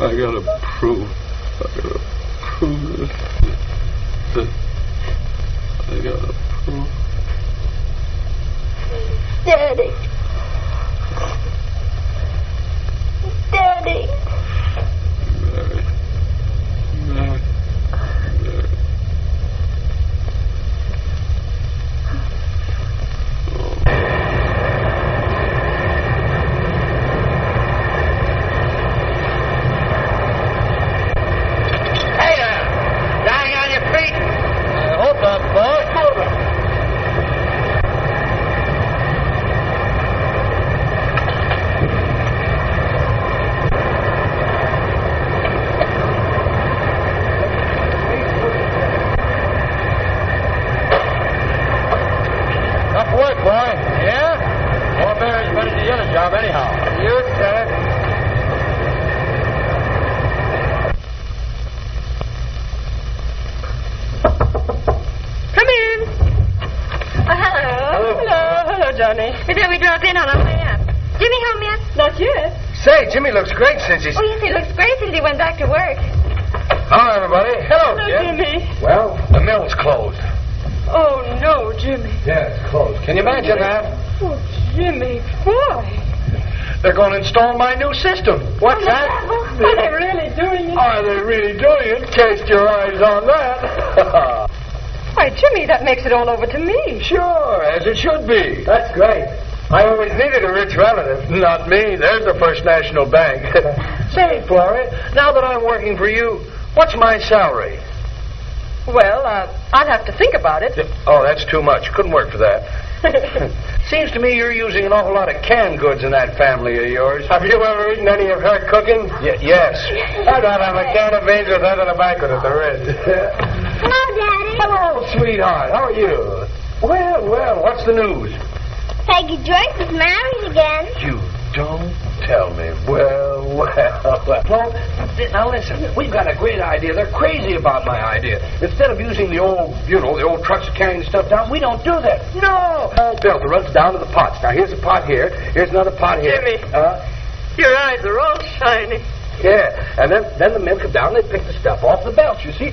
I gotta prove this. I gotta prove. Daddy. Daddy. Mary. Jimmy looks great since he's... Oh, yes, he looks great since he went back to work. Hello, everybody. Hello, Jimmy. Well, the mill's closed. Oh, no, Jimmy. Yeah, it's closed. Can you imagine that? Oh, Jimmy, boy. They're going to install my new system. What's that? Are they really doing it? Are they really doing it? Cast your eyes on that. Why, Jimmy, that makes it all over to me. Sure, as it should be. That's great. I always needed a rich relative. Not me. There's the First National Bank. Say, Florrie, now that I'm working for you, what's my salary? Well, I'd have to think about it. Oh, that's too much. Couldn't work for that. Seems to me you're using an awful lot of canned goods in that family of yours. Have you ever eaten any of her cooking? Yes. I'd rather have a can of beans with that than a banquet at the Ritz. Hello, Daddy. Hello, sweetheart. How are you? Well, what's the news? Peggy Joyce is married again. You don't tell me. Well. Well, now listen, we've got a great idea. They're crazy about my idea. Instead of using the old trucks carrying stuff down, we don't do that. No. Bill, the runs down to the pots. Now, here's a pot here. Here's another pot here. Jimmy, your eyes are all shiny. Yeah, and then the men come down and they pick the stuff off the belts, you see.